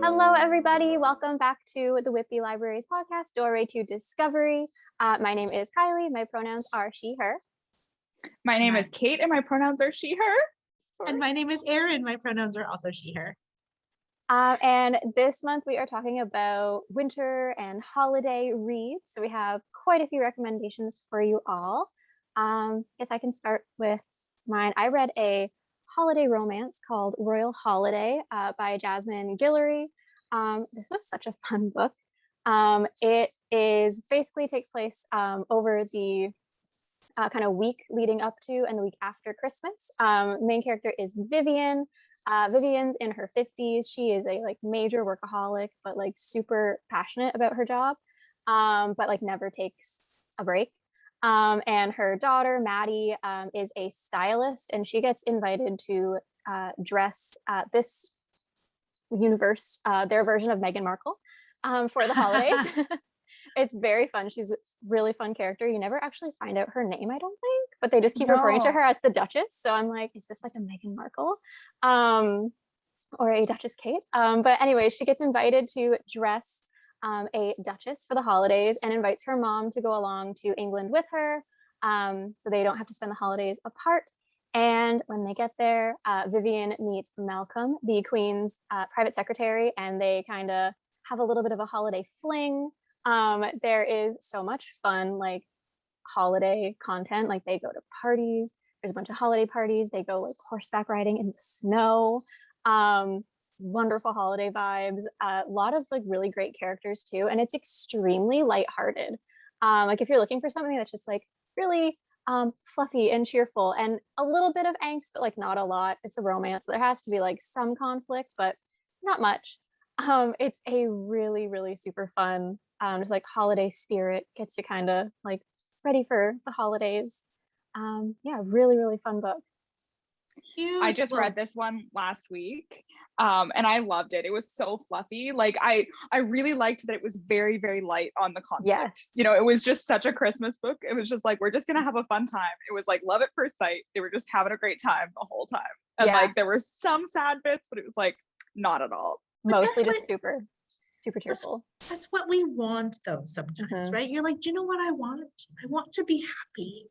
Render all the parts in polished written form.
Hello, everybody. Welcome back to the Whitby Library's podcast, Doorway to Discovery. My name is Kylie. My pronouns are she, her. My name is Kate, and my pronouns are she, her. And my name is Erin. My pronouns are also she, her. And this month we are talking about winter and holiday reads. So we have quite a few recommendations for you all. Guess I can start with mine. I read a holiday romance called Royal Holiday by Jasmine Guillory. This was such a fun book. It is basically takes place over the kind of week leading up to and the week after Christmas. Main character is Vivian. Vivian's in her 50s. She is a major workaholic, but super passionate about her job, but never takes a break. And her daughter, Maddie, is a stylist, and she gets invited to dress this universe, their version of Meghan Markle, for the holidays. It's very fun. She's a really fun character. You never actually find out her name, I don't think, but they just keep referring to her as the Duchess. So I'm like, is this like a Meghan Markle or a Duchess Kate? But anyway, she gets invited to dress a duchess for the holidays and invites her mom to go along to England with her, so they don't have to spend the holidays apart. And when they get there, Vivian meets Malcolm, the Queen's private secretary, and they kind of have a little bit of a holiday fling. There is so much fun holiday content. They go to parties. There's a bunch of holiday parties. They go horseback riding in the snow. Wonderful holiday vibes. A lot of really great characters too, and it's extremely lighthearted. If you're looking for something that's just really fluffy and cheerful and a little bit of angst, but not a lot. It's a romance, so there has to be some conflict, but not much. It's a really, really super fun just holiday spirit, gets you kind of ready for the holidays. Yeah, really, really fun book. Huge. I just read this one last week, and I loved it. It was so fluffy. I really liked that it was very, very light on the conflict. Yes. It was just such a Christmas book. It was just we're just gonna have a fun time. It was love at first sight. They were just having a great time the whole time. And there were some sad bits, but it was not at all. Mostly just super cheerful. That's what we want though sometimes, right? You're do you know what I want? I want to be happy.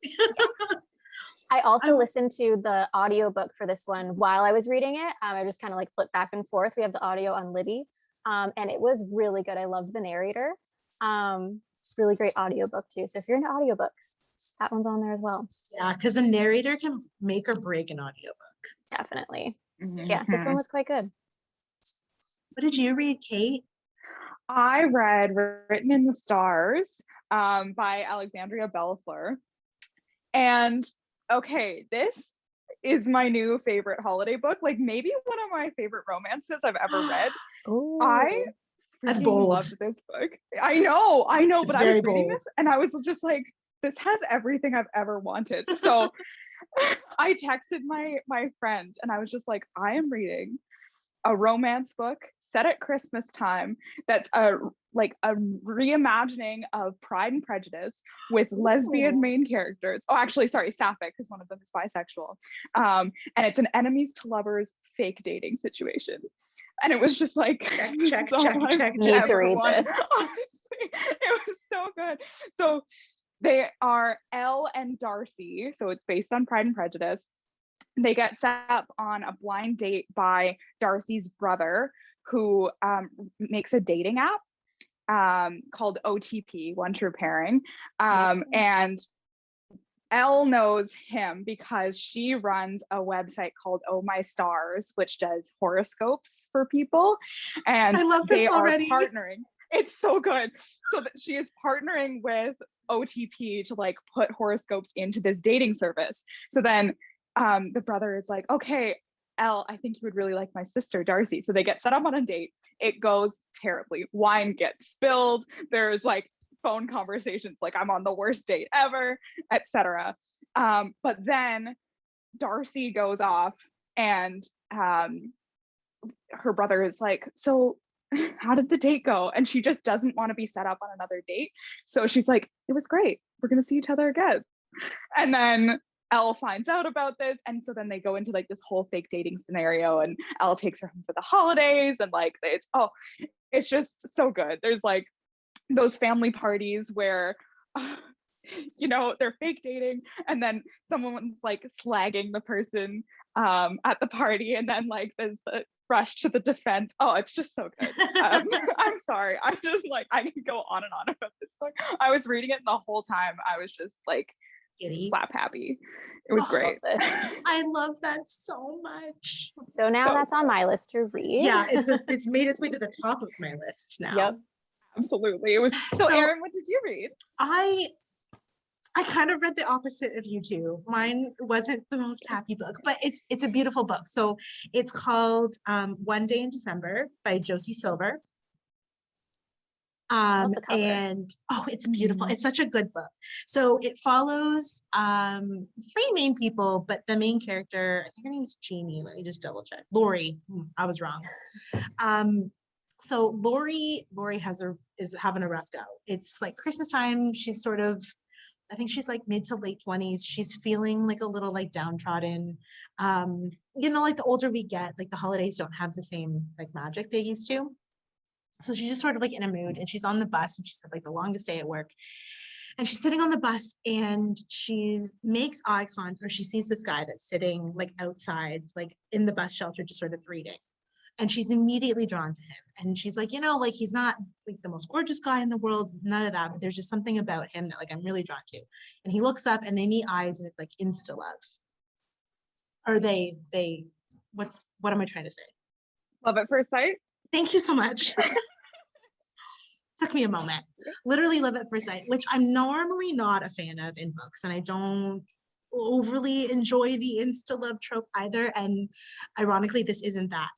I also listened to the audiobook for this one while I was reading it. I just kind of flipped back and forth. We have the audio on Libby, and it was really good. I loved the narrator. Really great audiobook too. So if you're into audiobooks, that one's on there as well. Yeah, because a narrator can make or break an audiobook. Definitely. Mm-hmm. Yeah, this one was quite good. What did you read, Kate? I read Written in the Stars by Alexandria Bellafleur. And okay, this is my new favorite holiday book. Maybe one of my favorite romances I've ever read. I That's bold. Loved this book. I know, it's but I was reading this and I was just this has everything I've ever wanted. So I texted my friend and I was just I am reading a romance book set at Christmas time that's a reimagining of Pride and Prejudice with lesbian main characters. Oh, actually, sorry, sapphic, because one of them is bisexual. And it's an enemies to lovers fake dating situation. And it was just check. Need to read this. Honestly, it was so good. So they are Elle and Darcy. So it's based on Pride and Prejudice. They get set up on a blind date by Darcy's brother, who makes a dating app called OTP, One True Pairing. And Elle knows him because she runs a website called Oh My Stars, which does horoscopes for people. And I love this already. Are partnering. It's so good. So that she is partnering with OTP to put horoscopes into this dating service. So then the brother is okay, Elle, I think you would really like my sister Darcy. So they get set up on a date. It goes terribly. Wine gets spilled. There's phone conversations I'm on the worst date ever, etc. But then Darcy goes off and her brother is so how did the date go? And she just doesn't want to be set up on another date. So she's it was great. We're going to see each other again. And then Elle finds out about this, and so then they go into like this whole fake dating scenario, and Elle takes her home for the holidays, and like it's just so good. There's like those family parties where they're fake dating, and then someone's like slagging the person at the party, and then like there's the rush to the defense. Oh, it's just so good. I'm sorry, I just like, I can go on and on about this book. I was reading it the whole time, I was just like Giddy. slap happy. It was great. I love that so much. So now So that's on my list to read. Yeah, it's made its way to the top of my list now. Yep. Absolutely. It was so Erin, what did you read? I kind of read the opposite of you two. Mine wasn't the most happy book, but it's a beautiful book. So it's called One Day in December by Josie Silver. Love the cover. And it's beautiful. It's such a good book. So it follows three main people, but the main character, I think her name is Jeannie. Let me just double check. Lori. I was wrong. So Lori is having a rough go. It's like Christmas time. She's sort of, I think she's like mid to late 20s. She's feeling like a little like downtrodden. Like the older we get, like the holidays don't have the same like magic they used to. So she's just sort of like in a mood, and she's on the bus, and she's had like the longest day at work. And she's sitting on the bus, and she makes eye contact, or she sees this guy that's sitting like outside, like in the bus shelter, just sort of reading. And she's immediately drawn to him. And she's like, like he's not like the most gorgeous guy in the world, none of that, but there's just something about him that like I'm really drawn to. And he looks up, and they meet eyes, and it's like insta love. Or what am I trying to say? Love at first sight. Thank you so much. Took me a moment. Literally love at first sight, which I'm normally not a fan of in books, and I don't overly enjoy the insta love trope either. And ironically, this isn't that.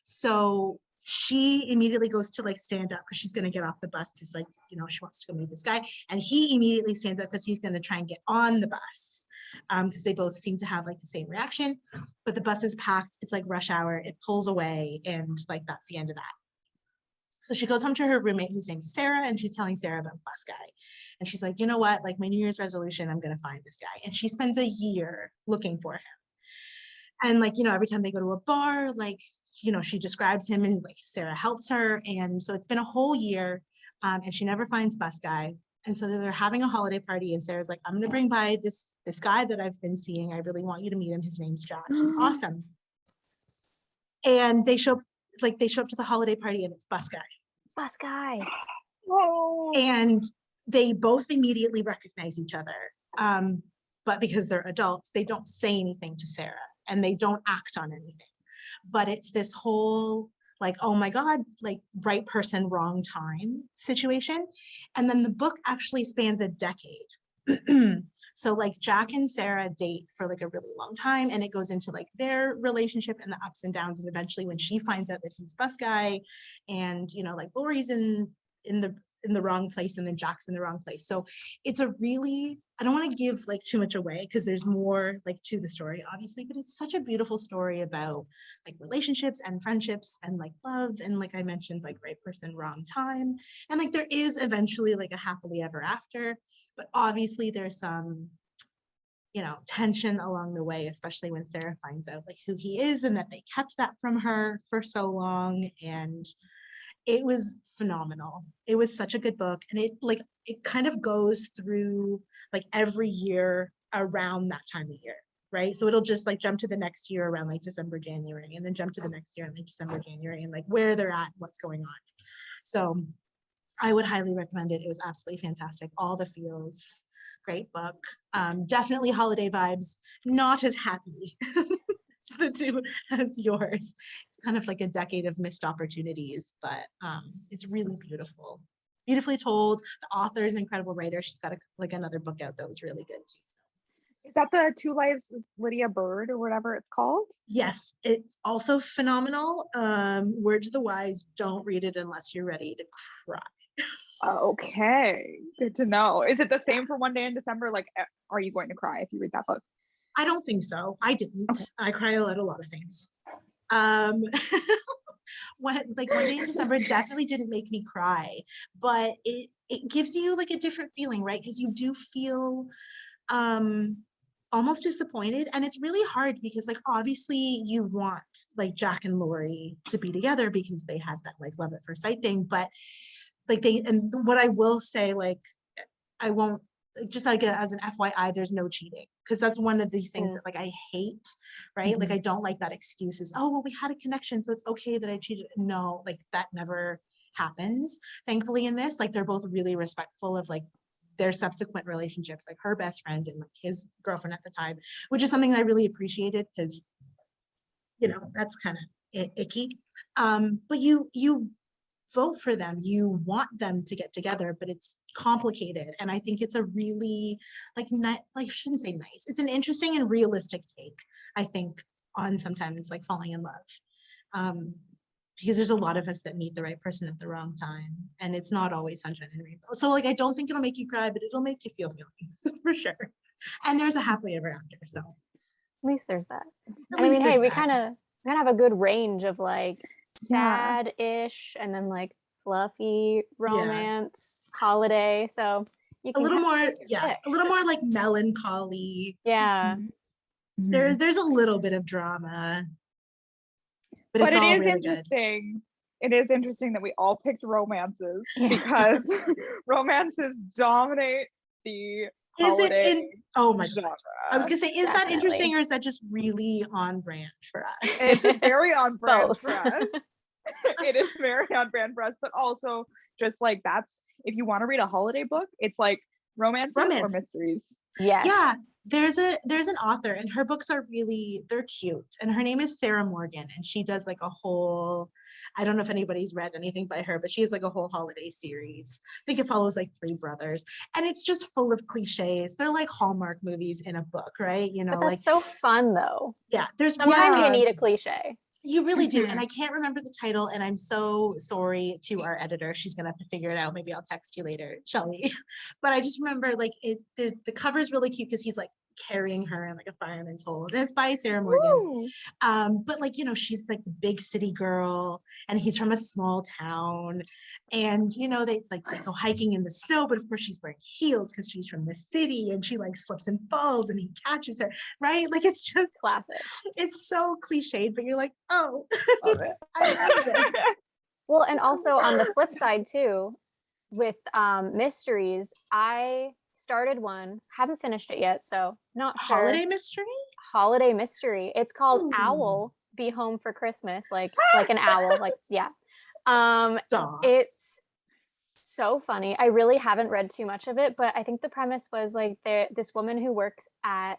So she immediately goes to like stand up because she's going to get off the bus because like, she wants to go meet this guy. And he immediately stands up because he's going to try and get on the bus because they both seem to have like the same reaction. But the bus is packed. It's like rush hour. It pulls away, and like that's the end of that. So she goes home to her roommate, whose name's Sarah, and she's telling Sarah about bus guy. And she's like, you know what? Like my New Year's resolution, I'm going to find this guy. And she spends a year looking for him. And like, every time they go to a bar, like, she describes him, and like Sarah helps her. And so it's been a whole year, and she never finds bus guy. And so they're having a holiday party, and Sarah's like, I'm going to bring by this guy that I've been seeing. I really want you to meet him. His name's Jack. He's awesome. And they show up to the holiday party, and it's bus guy. Bus guy. Oh. And they both immediately recognize each other. But because they're adults, they don't say anything to Sarah, and they don't act on anything. But it's this whole like, oh my God, like right person, wrong time situation. And then the book actually spans a decade. So like Jack and Sarah date for like a really long time, and it goes into like their relationship and the ups and downs. And eventually when she finds out that he's bus guy, and like Lori's in the wrong place, and then Jack's in the wrong place. So it's a really, I don't want to give like too much away because there's more like to the story, obviously, but it's such a beautiful story about like relationships and friendships and like love. And like I mentioned, like right person, wrong time. And like there is eventually like a happily ever after, but obviously there's some, tension along the way, especially when Sarah finds out like who he is and that they kept that from her for so long. And it was phenomenal. It was such a good book. And it kind of goes through like every year around that time of year, right? So it'll just like jump to the next year around like December, January, and then jump to the next year in like December, January, and like where they're at, what's going on. So I would highly recommend it. It was absolutely fantastic. All the feels, great book. Definitely holiday vibes, not as happy as the two as yours. It's kind of like a decade of missed opportunities, but it's really beautiful, beautifully told. The author is an incredible writer. She's got another book out that was really good too. So. Is that the Two Lives of Lydia Bird or whatever it's called? Yes, it's also phenomenal. Word to the wise, don't read it unless you're ready to cry. Okay, good to know. Is it the same for One Day in December? Like, are you going to cry if you read that book? I don't think so. I didn't. Okay. I cry at a lot of things. One Day in December definitely didn't make me cry, but it gives you like a different feeling, right? Because you do feel almost disappointed. And it's really hard because like obviously you want like Jack and Lori to be together because they had that like love at first sight thing, but like and what I will say, like I won't, just like as an FYI, there's no cheating, because that's one of these things that like I hate, right? Like I don't like that excuses. Oh, well, we had a connection, so it's okay that I cheated. No, like that never happens. Thankfully in this, like they're both really respectful of like their subsequent relationships, like her best friend and like his girlfriend at the time, which is something I really appreciated because, you know, that's kind of icky. But you vote for them, you want them to get together, but it's complicated. And I think it's a really like not like I shouldn't say nice. It's an interesting and realistic take, I think, on sometimes like falling in love. Because there's a lot of us that meet the right person at the wrong time, and it's not always sunshine and rainbow. So like I don't think it'll make you cry, but it'll make you feel feelings for sure. And there's a happily ever after. So At least there's that. at And I mean, least hey, there's we that. kind of have a good range of like sad-ish and then like fluffy romance, holiday. So you a can little kind of more, pick your pick. a little more like melancholy. Yeah. There's a little bit of drama, but But it's it all is really good. interesting. It is interesting that we all picked romances Yeah. because romances dominate the holiday oh my god, genre. I was gonna say, is that Definitely. interesting, or is that just really on brand for us? It's very on brand Both. for us. It is very on brand for us, but also just like that's if you want to read a holiday book, it's like romance or mysteries. Yes. Yeah, there's an author, and her books are really, they're cute, and her name is Sarah Morgan, and she does like a whole, I don't know if anybody's read anything by her, but she has like a whole holiday series. I think it follows like three brothers, and it's just full of cliches. They're like Hallmark movies in a book, right? You know, But that's so fun though. yeah, there's Sometimes one, you need a cliche. you really do. And I can't remember the title, and I'm so sorry to our editor. She's gonna have to figure it out. Maybe I'll text you later, Shelly. But I just remember like there's the cover's really cute because he's like carrying her in like a fireman's hose. And it's by Sarah Morgan. Woo! But like, you know, she's like the big city girl, and he's from a small town. And you know, they go hiking in the snow, but of course she's wearing heels because she's from the city, and she like slips and falls and he catches her, right? Like it's just Classic. it's so cliched, but you're like, oh, Love it. I love this. Well, and also on the flip side too, with mysteries, I started one, haven't finished it yet, so not sure. Holiday mystery? Holiday mystery. It's called Ooh. Owl Be Home for Christmas, like an owl, like yeah. Stop. It's so funny. I really haven't read too much of it, but I think the premise was like this woman who works at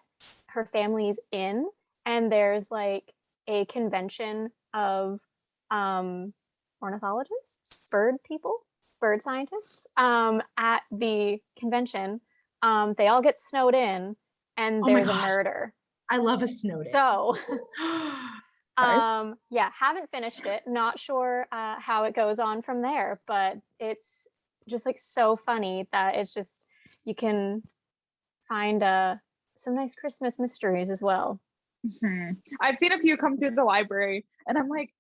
her family's inn, and there's like a convention of ornithologists, bird scientists at the convention. They all get snowed in, and Oh my there's a God. murder. I love a snow day. So Nice. yeah, haven't finished it, not sure how it goes on from there, but it's just like so funny that it's just you can find some nice Christmas mysteries as well. I've seen a few come through the library, and I'm like,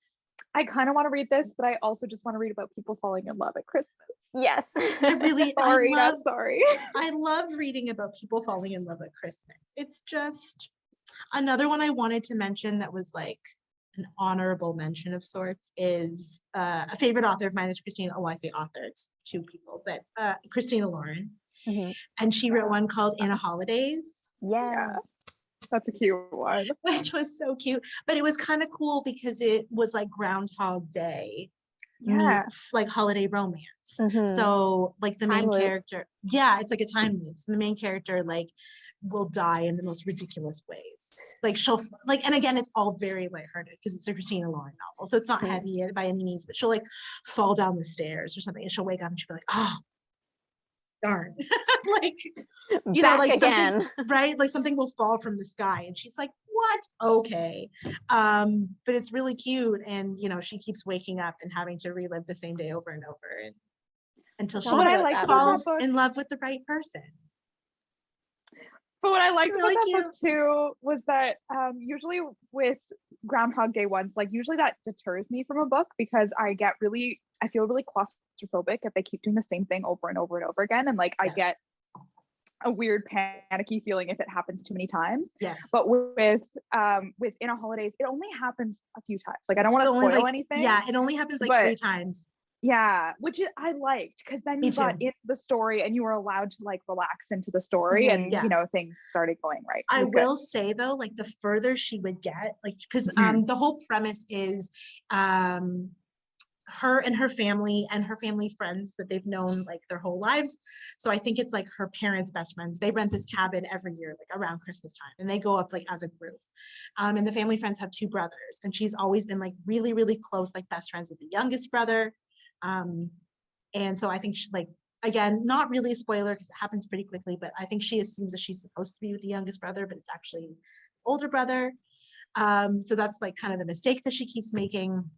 I kind of want to read this, but I also just want to read about people falling in love at Christmas. Yes. Sorry, I not love, sorry. I love reading about people falling in love at Christmas. It's just another one I wanted to mention that was like an honorable mention of sorts is a favorite author of mine is Christina. Oh, I say author, it's two people, but Christina Lauren. Mhm. And she wrote one called In a Holidays. Yes. That's a cute one. Which was so cute, but it was kind of cool because it was like Groundhog Day Yeah. meets like holiday romance. Mhm. So like the Time main loop. character, yeah, it's like a time loop. So the main character like will die in the most ridiculous ways. Like she'll like, and again, it's all very lighthearted because it's a Christina Lauren novel, so it's not heavy by any means. But she'll like fall down the stairs or something, and she'll wake up and she'll be like, "Oh, darn!" Like you Back know, like again. something, right? Like something will fall from the sky, and she's like, "What? Okay." But it's really cute, and you know, she keeps waking up and having to relive the same day over and over, and until she What I liked about falls that book- in love with the right person. But what I liked Really about that cute. book too was that usually with Groundhog Day ones, like usually that deters me from a book because I feel really claustrophobic if they keep doing the same thing over and over and over again. And like I get a weird panicky feeling if it happens too many times. Yes. But with Inner Holidays, it only happens a few times. Like I don't want to So only, spoil like, anything. yeah, it only happens like but 3 times. yeah, which I liked, because then Me you got too. into the story and you were allowed to like relax into the story, and Yeah. you know, things started going right. It I was good. will say though, like the further she would get, like, because Mhm. the whole premise is her and her family friends that they've known like their whole lives. So I think it's like her parents' best friends. They rent this cabin every year, like around Christmas time, and they go up like as a group. And the family friends have 2 brothers, and she's always been like really, really close, like best friends with the youngest brother. And so I think she, like, again, not really a spoiler because it happens pretty quickly, but I think she assumes that she's supposed to be with the youngest brother, but it's actually older brother. So that's like kind of the mistake that she keeps making.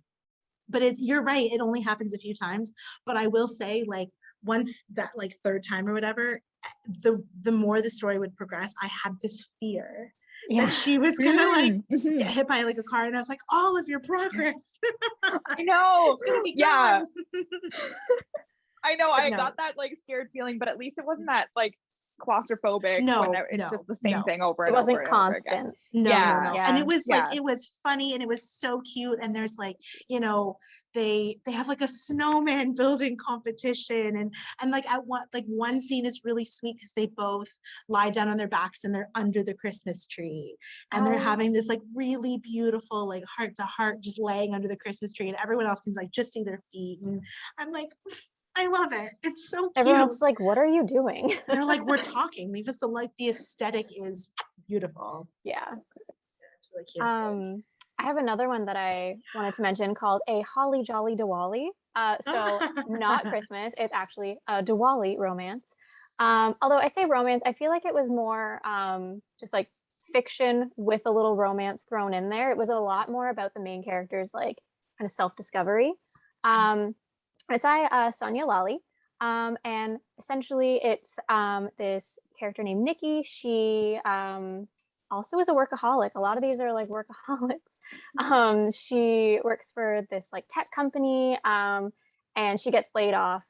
But you're right, it only happens a few times. But I will say, like, once that like 3rd time or whatever, the more the story would progress, I had this fear that she was gonna like get hit by like a car, and I was like, all of your progress. I know. It's gonna be Yeah. gone. I know. But I no. got that like scared feeling, but at least it wasn't that like claustrophobic. No, when it's just the same thing over It and over wasn't and over again. constant. No, Yeah. no. Yeah. And it was like, Yeah. it was funny and it was so cute. And there's like, you know, they have like a snowman building competition, and like at one scene is really sweet because they both lie down on their backs and they're under the Christmas tree, and they're having this like really beautiful like heart to heart just laying under the Christmas tree, and everyone else can like just see their feet, and I'm like, I love it. It's so cute. Everyone's like, what are you doing? They're like, we're talking. Leave us alone. Like the aesthetic is beautiful. Yeah. It's really cute. I have another one that I wanted to mention called A Holly Jolly Diwali. So not Christmas, it's actually a Diwali romance. Although I say romance, I feel like it was more just like fiction with a little romance thrown in there. It was a lot more about the main character's like kind of self-discovery. It's by Sonia Lally. And essentially it's this character named Nikki. She also is a workaholic. A lot of these are like workaholics. She works for this like tech company, and she gets laid off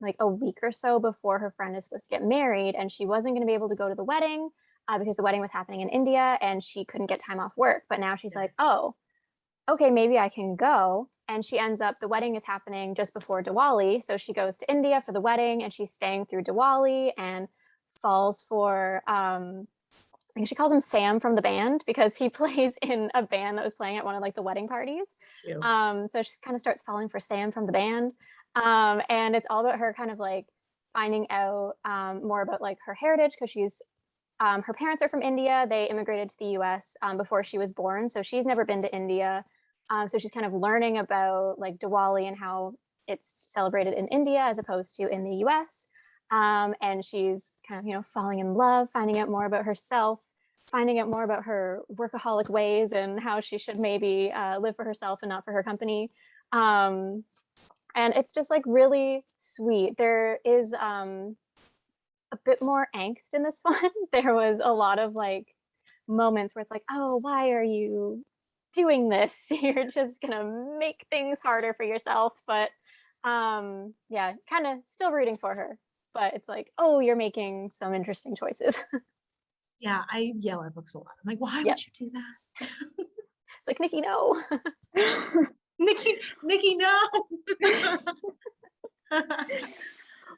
like a week or so before her friend is supposed to get married, and she wasn't going to be able to go to the wedding because the wedding was happening in India and she couldn't get time off work. But now she's like, oh, okay, maybe I can go. And she ends up, the wedding is happening just before Diwali. So she goes to India for the wedding and she's staying through Diwali and falls for, I think she calls him Sam from the band because he plays in a band that was playing at one of like the wedding parties. So she kind of starts falling for Sam from the band. And it's all about her kind of like finding out more about like her heritage because she's, her parents are from India. They immigrated to the US before she was born. So she's never been to India. So she's kind of learning about like Diwali and how it's celebrated in India as opposed to in the US. And she's kind of, you know, falling in love, finding out more about herself, finding out more about her workaholic ways and how she should maybe live for herself and not for her company. And it's just like really sweet. There is a bit more angst in this one. There was a lot of like moments where it's like, oh, why are you doing this? You're just gonna make things harder for yourself. But yeah, kind of still rooting for her, but it's like, oh, you're making some interesting choices. Yeah, I yell at books a lot. I'm like, why would you do that? It's like, Nikki, no. Nikki, no.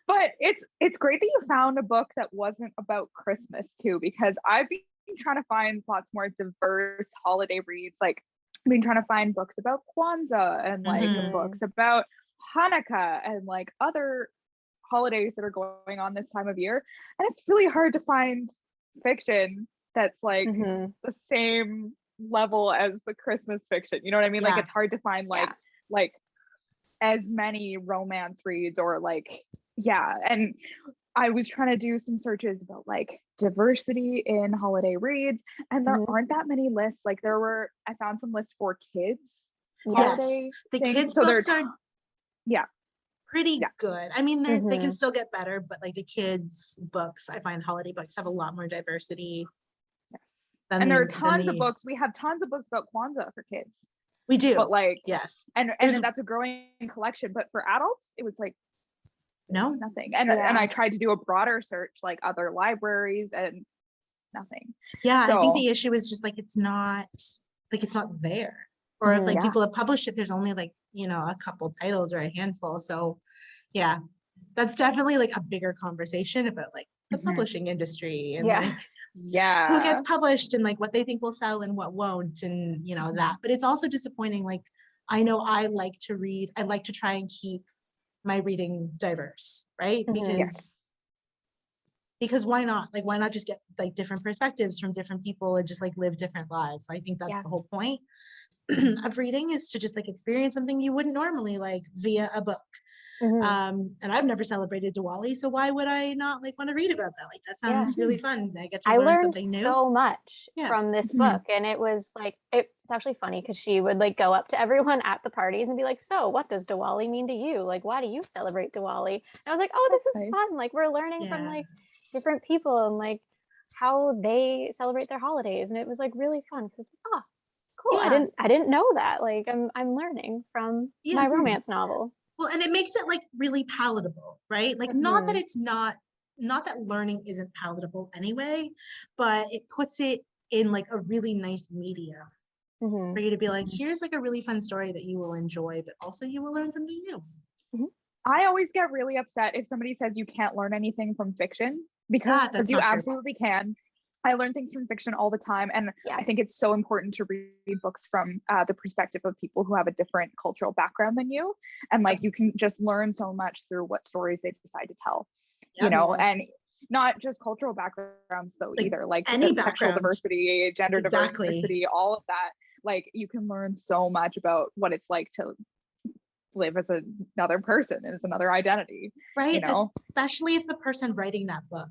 But it's great that you found a book that wasn't about Christmas too, because I've been trying to find lots more diverse holiday reads. Like I've been trying to find books about Kwanzaa and like books about Hanukkah and like other holidays that are going on this time of year. And it's really hard to find fiction that's like the same level as the Christmas fiction. You know what I mean? Like it's hard to find like as many romance reads or like, and I was trying to do some searches about like diversity in holiday reads, and there aren't that many lists. Like I found some lists for kids. Yes, the kids books are pretty good. I mean, they can still get better, but like the kids books, I find holiday books have a lot more diversity. Yes, and there are tons of books. We have tons of books about Kwanzaa for kids. We do, but like yes, and that's a growing collection. But for adults, it was like No. nothing. And Yeah. I tried to do a broader search, like other libraries, and nothing. Yeah, I think So- the issue is just like it's not there. Or if like Yeah. people have published it, there's only like, you know, a couple titles or a handful. So yeah, that's definitely like a bigger conversation about like the Mhm. publishing industry and Yeah. like Yeah. who gets published and like what they think will sell and what won't, and you know that. But it's also disappointing. Like I know I like to read, I like to try and keep my reading diverse, right? Mhm. Because why not? Like why not just get like different perspectives from different people and just like live different lives? I think that's Yeah. the whole point of reading, is to just like experience something you wouldn't normally, like via a book. Mhm. And I've never celebrated Diwali, so why would I not like want to read about that? Like that sounds really fun. I get to I learn learned something new. so much Yeah. from this Mhm. book, and it was like it's actually funny because she would like go up to everyone at the parties and be like, "So, what does Diwali mean to you? Like, why do you celebrate Diwali?" And I was like, "Oh, this is nice. fun! Like, we're learning from Yeah. like different people and like how they celebrate their holidays," and it was like really fun because it's like, oh, cool! Yeah. I didn't know that. Like, I'm learning from my Yeah. romance novel. Well, and it makes it like really palatable, right? Like not that Mhm. it's not that learning isn't palatable anyway, but it puts it in like a really nice medium Mhm. for you to be like, here's like a really fun story that you will enjoy, but also you will learn something new. I always get really upset if somebody says you can't learn anything from fiction, because that's you not true. absolutely can. I learn things from fiction all the time, and Yeah. I think it's so important to read books from the perspective of people who have a different cultural background than you, and like you can just learn so much through what stories they decide to tell, you know, and not just cultural backgrounds though Like, either, like any sexual background. diversity, gender Exactly. diversity, all of that. Like you can learn so much about what it's like to live as another person, as another identity, Right? you know? Especially if the person writing that book,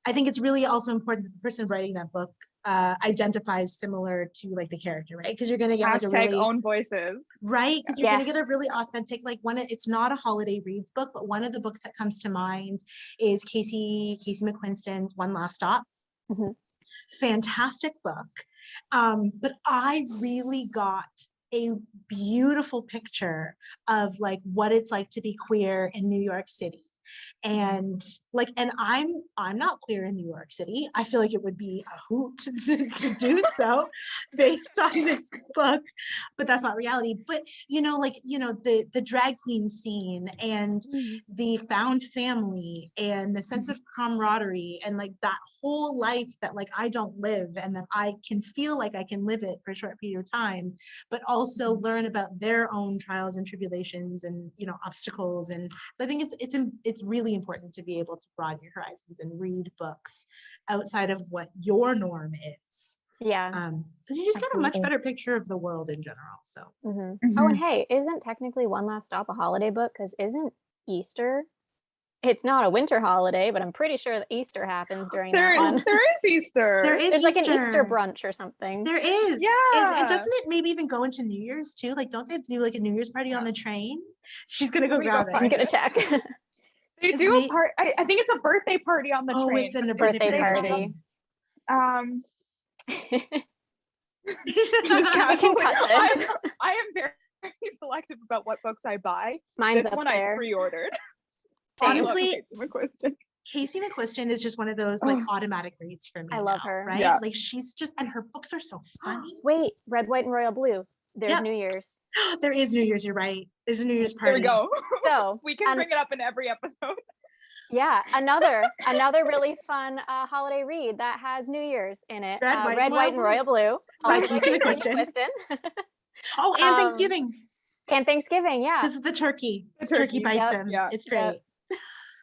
I think it's really also important that the person writing that book identifies similar to like the character, right? Because you're gonna get like a Hashtag really own voices. right, because you're gonna get a Yes. really authentic, like it's not a holiday reads book, but one of the books that comes to mind is Casey McQuiston's One Last Stop. Mhm. Fantastic book. But I really got a beautiful picture of like what it's like to be queer in New York City. And like, and I'm not queer in New York City. I feel like it would be a hoot to do so based on this book, but that's not reality. But you know, like, you know, the drag queen scene and the found family and the sense of camaraderie and like that whole life that like I don't live and that I can feel like I can live it for a short period of time, but also learn about their own trials and tribulations and, you know, obstacles. And so I think it's really important to be able to broaden your horizons and read books outside of what your norm is. Yeah. Because you just get a much Absolutely. better picture of the world in general. So Oh, Mhm. and hey, isn't technically One Last Stop a holiday book? Because isn't Easter? It's not a winter holiday, but I'm pretty sure that Easter happens during that one. There is Easter. there is There's like an Easter Easter. brunch or something. There is. Yeah. And doesn't it maybe even go into New Year's too? Like, don't they do like a New Year's party on the train? She's gonna go Let me grab go it. She's find gonna it. check. They Is do me- a part. I think it's a birthday party on the Oh, train. it's in a but birthday Birthday party. party. Just casually, cut this. I am very selective about what books I buy. Mine's This up one there. I pre-ordered. Same. Honestly, I love Casey McQuiston. Casey McQuiston is just one of those like Oh. automatic reads for me. I love now, her. Right? Yeah. Like she's just, and her books are so funny. Wait, Red, White, and Royal Blue. There's Yep. New Year's. There is New Year's, you're right. There's a New Year's There party. we go. So We can and- bring it up in every episode. Yeah, another really fun holiday read that has New Year's in it. Red, White, and Royal Blue. By Also Casey by McQuiston. McQuiston. Oh, and Um, Thanksgiving. And Thanksgiving, yeah. Because of the turkey. The Turkey turkey, bites yep, him. yeah, It's yep. great.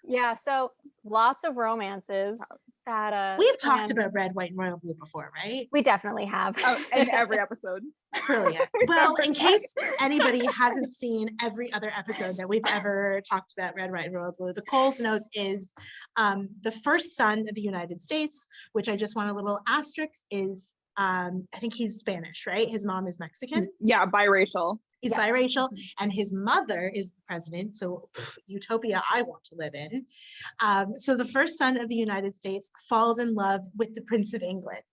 Yeah, so lots of romances that We've talked span- about Red, White, and Royal Blue before, right? We definitely have. In every episode. Brilliant. Well, in case anybody hasn't seen every other episode that we've ever talked about Red, White, and Royal Blue, the Coles Notes is the first son of the United States, which I just want a little asterisk is, I think he's Spanish, right? His mom is Mexican. Yeah, biracial. He's Yeah. biracial, and his mother is the president. So utopia I want to live in. So the first son of the United States falls in love with the Prince of England.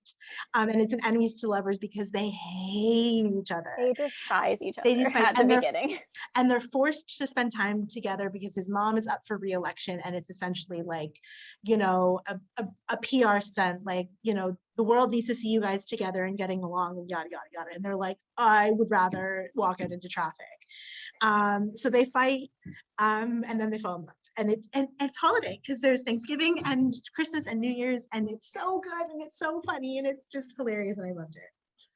And it's an enemies to lovers because they hate each other. They despise each other They despise, at the beginning. And they're forced to spend time together because his mom is up for re-election, and it's essentially like, you know, a PR stunt, like, you know, the world needs to see you guys together and getting along and yada, yada, yada. And they're like, I would rather walk out into traffic. So they fight, and then they fall in love. And it's holiday because there's Thanksgiving and Christmas and New Year's, and it's so good and it's so funny and it's just hilarious, and I loved it.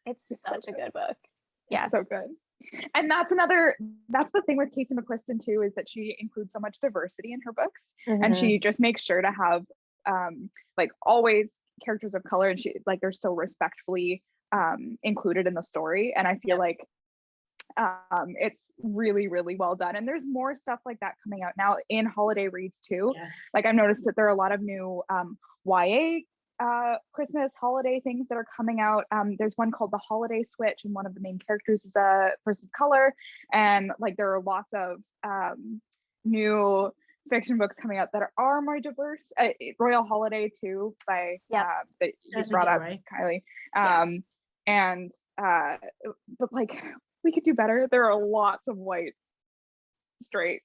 It's such a good book. Yeah. So good. And that's the thing with Casey McQuiston too, is that she includes so much diversity in her books, and she just makes sure to have like always characters of color, and she like they're so respectfully included in the story. And I feel like it's really, really well done. And there's more stuff like that coming out now in holiday reads too. Yes. Like I've noticed that there are a lot of new YA Christmas holiday things that are coming out. There's one called The Holiday Switch, and one of the main characters is a person of color. And like there are lots of new fiction books coming out that are more diverse. Royal Holiday too, by that you brought up, right? Kylie. And but like we could do better. There are lots of white straight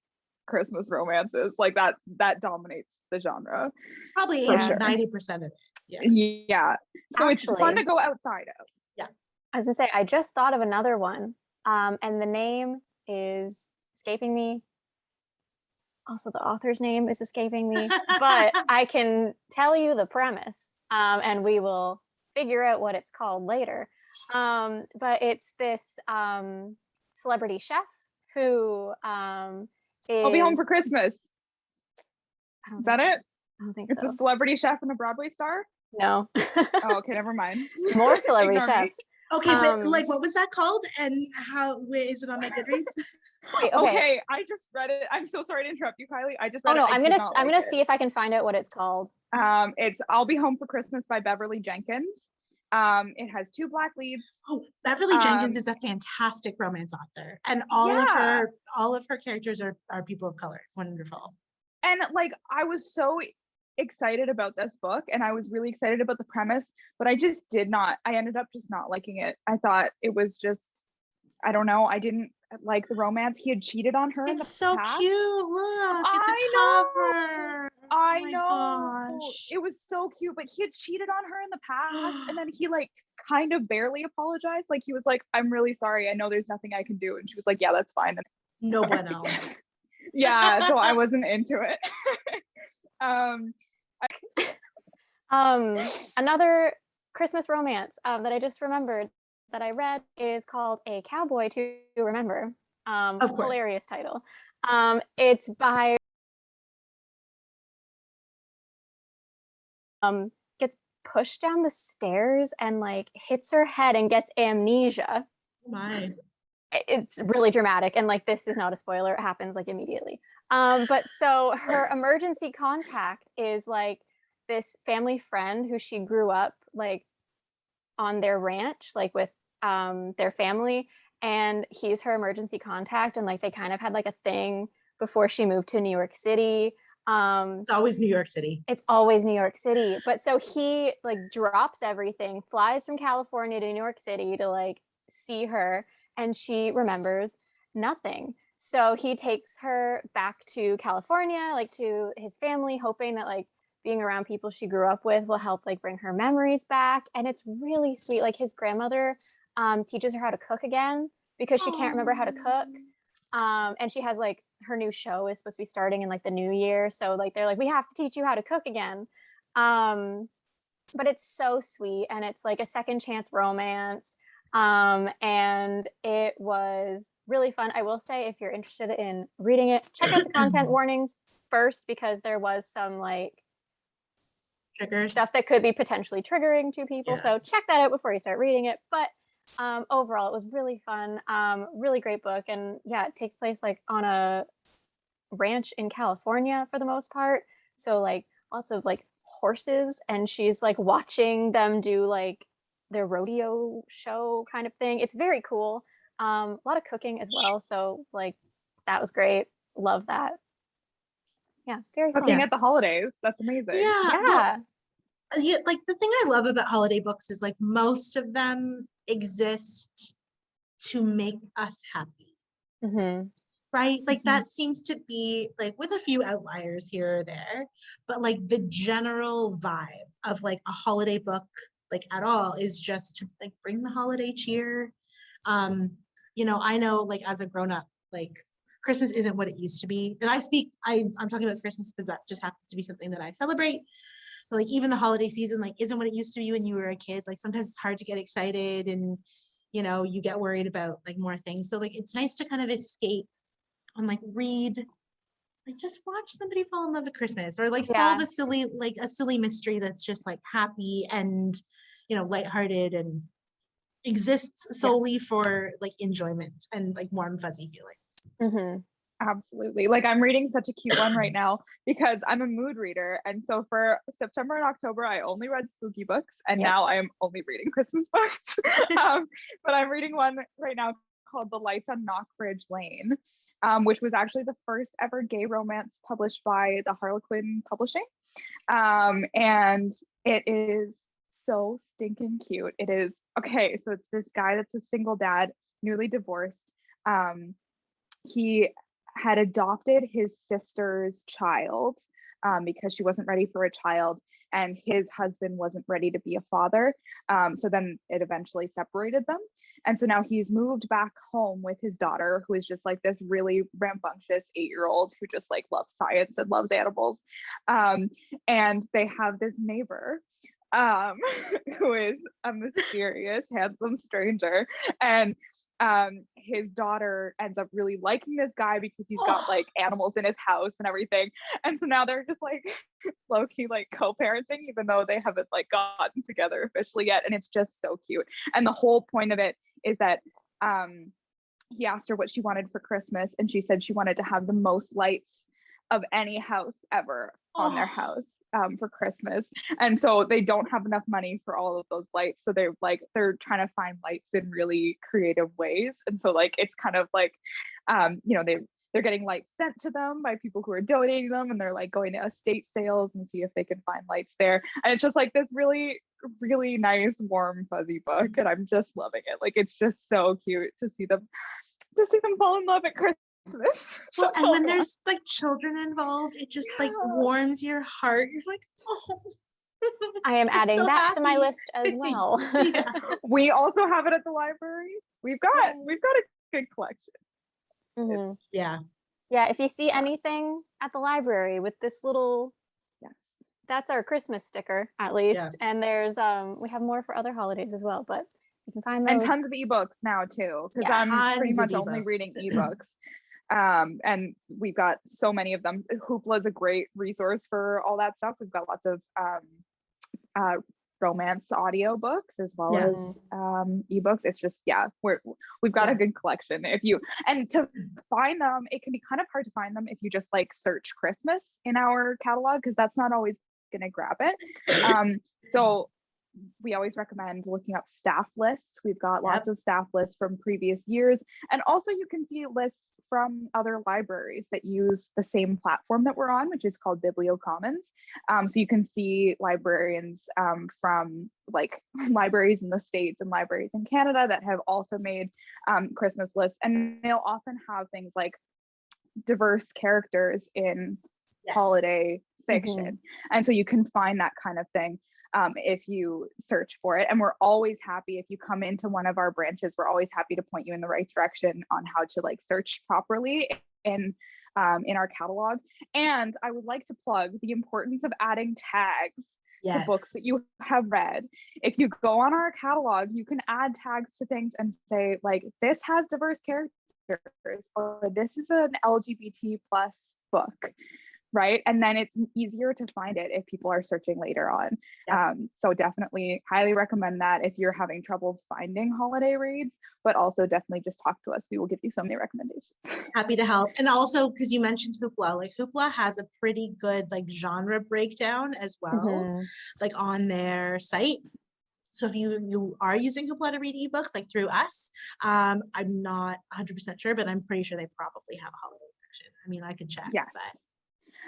Christmas romances like that dominates the genre. It's probably 90% of it. Yeah. So actually, it's fun to go outside of. Yeah. I was gonna say, I just thought of another one, and the name is escaping me. Also, the author's name is escaping me, but I can tell you the premise, and we will figure out what it's called later. But it's this celebrity chef who I'll be home for Christmas. Is that it? I don't think it's so. A celebrity chef and a Broadway star? No. Oh, okay, never mind. More celebrity chefs. Okay, but like, what was that called? And where is it on my Goodreads? Wait, okay, I just read it. I'm so sorry to interrupt you, Kylie. I just read it. I'm gonna see if I can find out what it's called. It's I'll Be Home for Christmas by Beverly Jenkins. It has 2 Black leads. Oh, Beverly Jenkins is a fantastic romance author, and all of her characters are people of color. It's wonderful. And like, I was so excited about this book, and I was really excited about the premise, but I ended up just not liking it. I thought it was just, I don't know, I didn't like the romance. He had cheated on her. It's so past. cute. Look at the cover. I oh know. Gosh. It was so cute, but he had cheated on her in the past, and then he like kind of barely apologized. Like he was like, I'm really sorry. I know there's nothing I can do. And she was like, yeah, that's fine. No bueno. Yeah, so I wasn't into it. Another Christmas romance that I just remembered that I read is called A Cowboy to Remember. Of course. Hilarious title. It's by gets pushed down the stairs and like hits her head and gets amnesia. Oh my. It's really dramatic, and like this is not a spoiler, it happens like immediately. But so her emergency contact is like this family friend who she grew up like on their ranch, like with their family, and he's her emergency contact, and like they kind of had like a thing before she moved to New York City. It's always New York City. It's always New York City. But so he like drops everything, flies from California to New York City to like see her, and she remembers nothing. So he takes her back to California, like to his family, hoping that like being around people she grew up with will help like bring her memories back. And it's really sweet. Like his grandmother teaches her how to cook again because she can't remember how to cook. And she has like her new show is supposed to be starting in like the new year. So like they're like, we have to teach you how to cook again. But it's so sweet, and it's like a second chance romance. And it was really fun. I will say, if you're interested in reading it, check out the content warnings first, because there was some like triggers stuff that could be potentially triggering to people. Yeah. So check that out before you start reading it. But overall, it was really fun. Really great book. And yeah, it takes place like on a ranch in California for the most part. So like lots of like horses, and she's like watching them do like their rodeo show kind of thing. It's very cool. A lot of cooking as well. So like that was great. Love that. Yeah, very fun. Cooking at the holidays. That's amazing. Yeah. Yeah. Yeah, like the thing I love about holiday books is like most of them exist to make us happy, Mhm. right? Like Mhm. that seems to be like with a few outliers here or there, but like the general vibe of like a holiday book like at all is just to like bring the holiday cheer. You know, I know like as a grown up, like Christmas isn't what it used to be. And I'm talking about Christmas because that just happens to be something that I celebrate. But like even the holiday season like isn't what it used to be when you were a kid. Like sometimes it's hard to get excited and you know you get worried about like more things. So like it's nice to kind of escape and like read, like just watch somebody fall in love at Christmas or like solve Yeah. a silly mystery that's just like happy and you know lighthearted and exists solely for like enjoyment and like warm fuzzy feelings. Mhm. Absolutely. Like I'm reading such a cute one right now because I'm a mood reader. And so for September and October, I only read spooky books. And Yep. now I am only reading Christmas books. But I'm reading one right now called The Lights on Knockbridge Lane, which was actually the first ever gay romance published by the Harlequin Publishing. And it is so stinking cute. It is, okay, so it's this guy that's a single dad, newly divorced. He had adopted his sister's child because she wasn't ready for a child and his husband wasn't ready to be a father. So then it eventually separated them. And so now he's moved back home with his daughter, who is just like this really rambunctious 8-year-old who just like loves science and loves animals. And they have this neighbor who is a mysterious, handsome stranger. And his daughter ends up really liking this guy because he's got like animals in his house and everything. And so now they're just like low-key like co-parenting, even though they haven't like gotten together officially yet. And it's just so cute. And the whole point of it is that he asked her what she wanted for Christmas, and she said she wanted to have the most lights of any house ever on their house for Christmas. And so they don't have enough money for all of those lights. So they're trying to find lights in really creative ways. And so like it's kind of like you know, they're getting lights sent to them by people who are donating them, and they're like going to estate sales and see if they can find lights there. And it's just like this really, really nice, warm, fuzzy book. And I'm just loving it. Like it's just so cute to see them fall in love at Christmas. Well, and when there's like children involved, it just like warms your heart. You're like, oh. I am I'm adding so that to my happy. list as well. Yeah. We also have it at the library. We've got a good collection. Mhm. Yeah. Yeah, if you see anything at the library with this little, Yes. that's our Christmas sticker at least. Yeah. And there's we have more for other holidays as well, but you can find those. And tons of ebooks now too, because Yeah, I'm pretty tons of much only ebooks. reading ebooks. And we've got so many of them. Hoopla is a great resource for all that stuff. We've got lots of romance audio books as well Yeah. as ebooks. It's just, yeah, we've got a good collection. And to find them, it can be kind of hard to find them if you just like search Christmas in our catalog, because that's not always gonna grab it. So we always recommend looking up staff lists. We've got lots of staff lists from previous years. And also you can see lists from other libraries that use the same platform that we're on, which is called BiblioCommons. So you can see librarians from like libraries in the States and libraries in Canada that have also made Christmas lists. And they'll often have things like diverse characters in holiday fiction. And so you can find that kind of thing if you search for it. And we're always happy if you come into one of our branches, we're always happy to point you in the right direction on how to like search properly in our catalog. And I would like to plug the importance of adding tags to books that you have read. If you go on our catalog, you can add tags to things and say like, this has diverse characters, or this is an LGBT plus book. Right. And then it's easier to find it if people are searching later on. So definitely highly recommend that if you're having trouble finding holiday reads, but also definitely just talk to us. We will give you so many recommendations. Happy to help. And also because you mentioned Hoopla, like Hoopla has a pretty good like genre breakdown as well, like on their site. So if you are using Hoopla to read ebooks, like through us, I'm not 100% sure, but I'm pretty sure they probably have a holiday section. I mean, I could check. Yes. But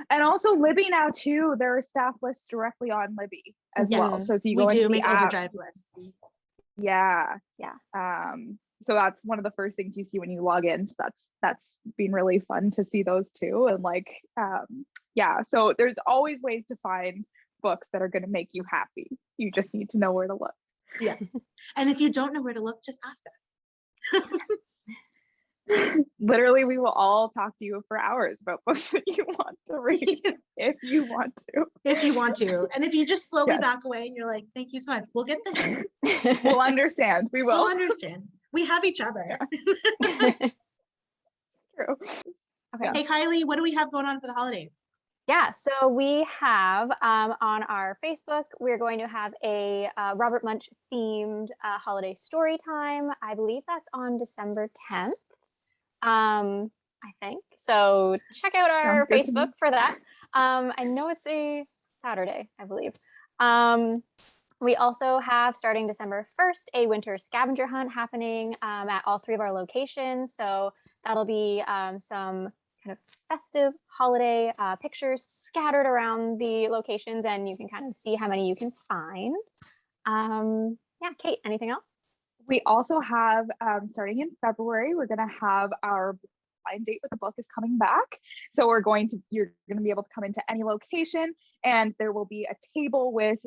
And also Libby now too, there are staff lists directly on Libby as well. yes, So if you we go into do the make app, overdrive lists. yeah. Yeah. So that's one of the first things you see when you log in. So that's been really fun to see those too. And like, yeah, so there's always ways to find books that are going to make you happy. You just need to know where to look. Yeah. And if you don't know where to look, just ask us. Literally, we will all talk to you for hours about books that you want to read if you want to. If you want to. And if you just slowly Yes. back away and you're like, thank you so much, we'll get there. We'll understand. We will. We'll understand. We have each other. True. Okay. Hey, Kylie, what do we have going on for the holidays? Yeah, so we have on our Facebook, we're going to have a Robert Munch themed holiday story time. I believe that's on December 10th, I think. So check out our Sounds good to me. Facebook for that. I know it's a Saturday, I believe. We also have, starting December 1st, a winter scavenger hunt happening at all 3 of our locations. So that'll be some kind of festive holiday pictures scattered around the locations, and you can kind of see how many you can find. Yeah, Kate, anything else? We also have, starting in February, we're going to have our blind date with the book is coming back. So you're going to be able to come into any location, and there will be a table with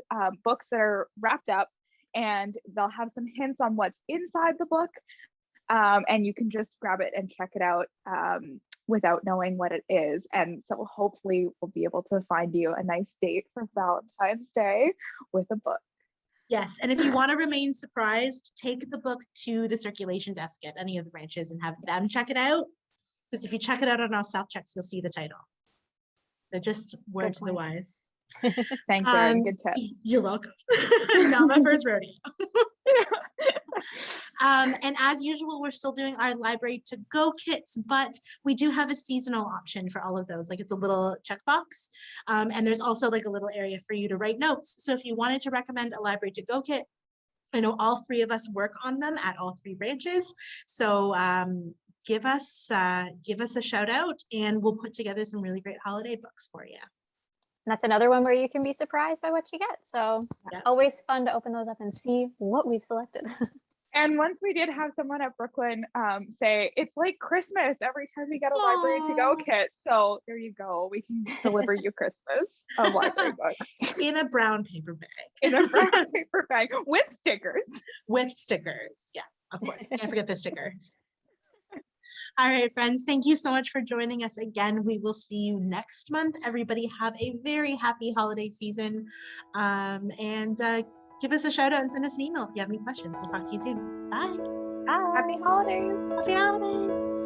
books that are wrapped up, and they'll have some hints on what's inside the book. And you can just grab it and check it out without knowing what it is. And so hopefully we'll be able to find you a nice date for Valentine's Day with a book. Yes, and if you want to remain surprised, take the book to the circulation desk at any of the branches and have them check it out. Because if you check it out on our self-checks, you'll see the title. They're just word to the wise. Thanks, Erin. Good tip. You're welcome. Not my first rodeo. And as usual, we're still doing our library to go kits, but we do have a seasonal option for all of those. Like it's a little checkbox. And there's also like a little area for you to write notes. So if you wanted to recommend a library to go kit, I know all 3 of us work on them at all 3 branches. So give us a shout out and we'll put together some really great holiday books for you. And that's another one where you can be surprised by what you get. So Yep. always fun to open those up and see what we've selected. And once we did have someone at Brooklyn say, it's like Christmas every time we get a library to go Aww. kit. So there you go. We can deliver you Christmas of library books. In a brown paper bag. In a brown paper bag with stickers. With stickers. Yeah, of course. Can't forget the stickers. All right, friends. Thank you so much for joining us again. We will see you next month. Everybody have a very happy holiday season. And give us a shout out and send us an email if you have any questions. We'll talk to you soon. Bye. Bye. Happy holidays. Happy holidays.